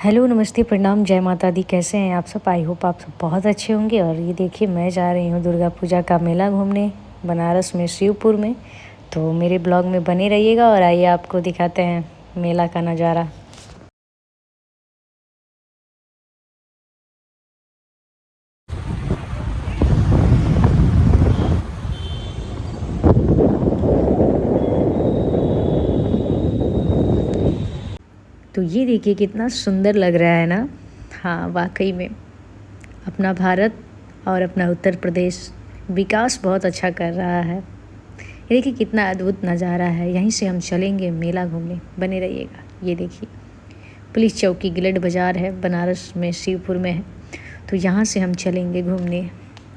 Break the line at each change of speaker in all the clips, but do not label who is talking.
Hello, नमस्ते, प्रणाम, जय माता दी। कैसे हैं आप सब? आई होप आप सब बहुत अच्छे होंगे। और ये देखिए, मैं जा रही हूँ दुर्गा पूजा का मेला घूमने बनारस में, शिवपुर में। तो मेरे ब्लॉग में बने रहिएगा और आइए आपको दिखाते हैं मेला का नज़ारा। तो ये देखिए कितना सुंदर लग रहा है ना। हाँ, वाकई में अपना भारत और अपना उत्तर प्रदेश विकास बहुत अच्छा कर रहा है। ये देखिए कितना अद्भुत नज़ारा है। यहीं से हम चलेंगे मेला घूमने, बने रहिएगा। ये देखिए पुलिस चौकी गिलड बाज़ार है, बनारस में, शिवपुर में है। तो यहाँ से हम चलेंगे घूमने,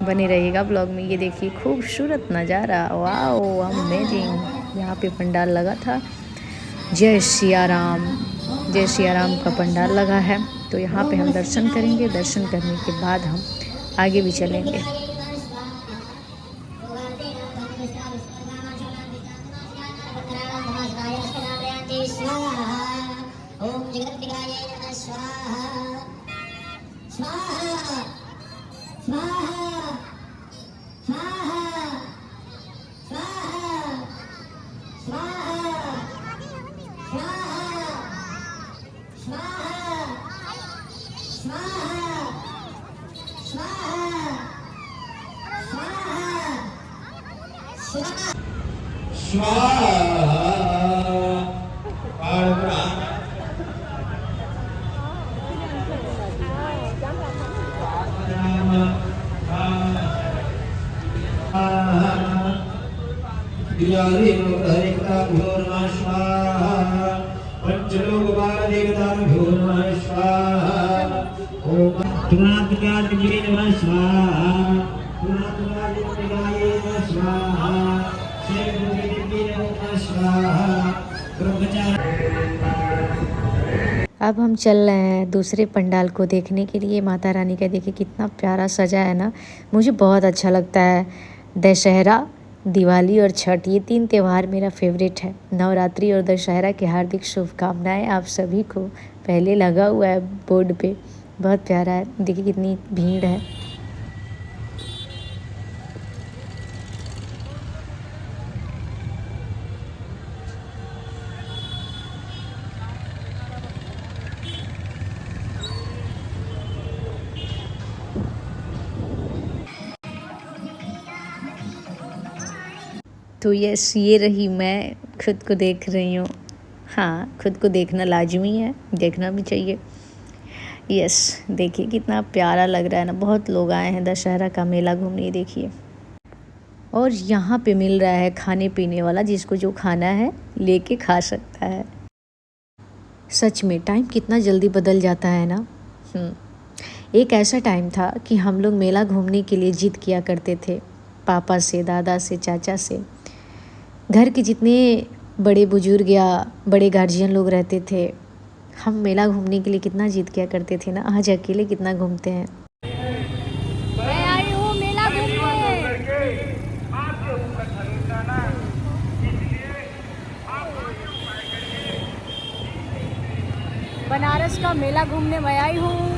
बने रहिएगा ब्लॉग में। ये देखिए खूबसूरत नज़ारा, वाओ अमेजिंग। यहाँ पे पंडाल लगा था, जय सिया राम, जय सिया राम का पंडाल लगा है। तो यहाँ पे हम दर्शन करेंगे। दर्शन करने के बाद हम आगे भी चलेंगे। अब हम चल रहे हैं दूसरे पंडाल को देखने के लिए। माता रानी का देखिए कितना प्यारा सजा है ना। मुझे बहुत अच्छा लगता है। दशहरा, दिवाली और छठ, ये 3 त्यौहार मेरा फेवरेट है। नवरात्रि और दशहरा की हार्दिक शुभकामनाएं आप सभी को। पहले लगा हुआ है बोर्ड पे, बहुत प्यारा है। देखिए कितनी भीड़ है। तो यस, ये रही मैं, खुद को देख रही हूँ। हाँ, खुद को देखना लाजमी है, देखना भी चाहिए। यस, देखिए कितना प्यारा लग रहा है ना। बहुत लोग आए हैं दशहरा का मेला घूमने, देखिए। और यहाँ पे मिल रहा है खाने पीने वाला, जिसको जो खाना है लेके खा सकता है। सच में टाइम कितना जल्दी बदल जाता है ना। एक ऐसा टाइम था कि हम लोग मेला घूमने के लिए जिद किया करते थे, पापा से, दादा से, चाचा से। घर के जितने बड़े बुजुर्ग या बड़े गार्जियन लोग रहते थे, हम मेला घूमने के लिए कितना जिद किया करते थे ना। आज अकेले कितना घूमते हैं।
मैं आई हूँ मेला घूमने। बनारस का मेला घूमने मैं आई हूँ।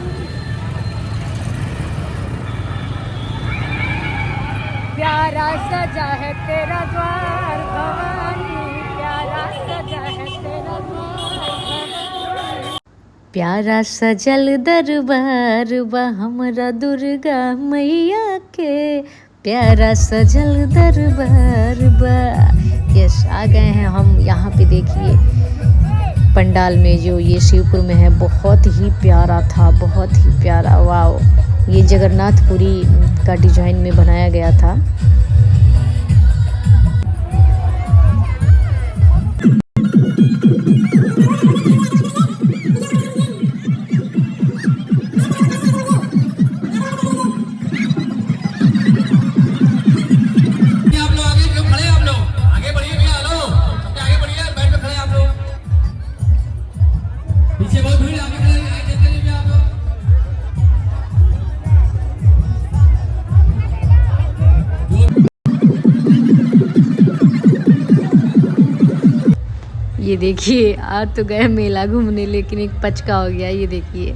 प्यारा सजा है तेरा द्वार भवानी, प्यारा सजा है तेरा द्वार भवानी।
प्यारा सजल दरबार बा हमरा दुर्गा मैया के, प्यारा सजल दरबार बा। यस, आ गए हैं हम यहाँ पे। देखिए पंडाल में, जो ये शिवपुर में है, बहुत ही प्यारा था, बहुत ही प्यारा। वाओ, ये जगन्नाथपुरी का डिजाइन में बनाया गया था। ये देखिए, आज तो गए मेला घूमने लेकिन एक पचका हो गया। ये देखिए,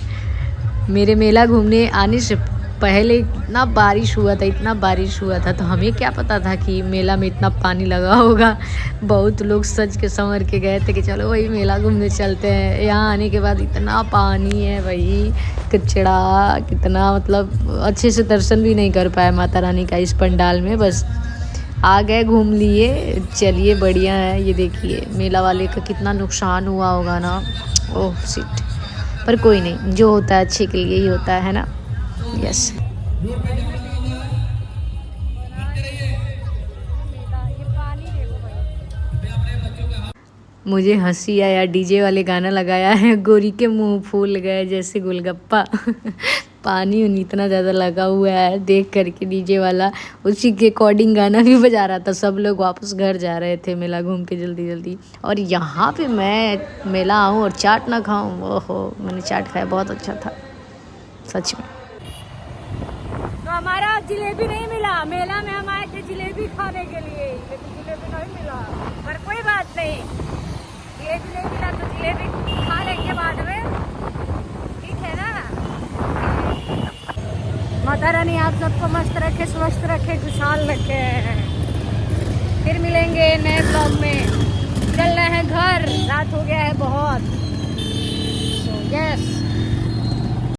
मेरे मेला घूमने आने से पहले इतना बारिश हुआ था, इतना बारिश हुआ था, तो हमें क्या पता था कि मेला में इतना पानी लगा होगा। बहुत लोग सज के संवर के गए थे कि चलो वही मेला घूमने चलते हैं। यहाँ आने के बाद इतना पानी है भाई, कचड़ा कितना, मतलब अच्छे से दर्शन भी नहीं कर पाए माता रानी का इस पंडाल में। बस आ गए, घूम लिए, चलिए बढ़िया है। ये देखिए मेला वाले का कितना नुकसान हुआ होगा ना। ओह शिट, पर कोई नहीं, जो होता है अच्छे के लिए ही होता है ना। यस। मुझे हंसी आया, डीजे वाले गाना लगाया है, गोरी के मुंह फूल गए जैसे गोलगप्पा। पानी इतना ज़्यादा लगा हुआ है, देख करके डीजे वाला उसी के अकॉर्डिंग गाना भी बजा रहा था। सब लोग वापस घर जा रहे थे मेला घूम के जल्दी जल्दी। और यहाँ पे मैं मेला आऊँ और चाट ना खाऊँ, ओहो, मैंने चाट खाया, बहुत अच्छा था सच में।
तो हमारा जिलेबी नहीं मिला, मेला में हम आए थे जिलेबी खाने के लिए, लेकिन जिलेबी नहीं मिला। पर कोई बात नहीं, जिलेबी नहीं मिला तो जिलेबी खा लेंगे बाद में, ठीक है ना। माता रानी आप सबको मस्त रखे, स्वस्थ रखे, खुशहाल रखे। फिर मिलेंगे नए ब्लॉग में। चल रहे हैं घर, रात हो गया है बहुत। यस।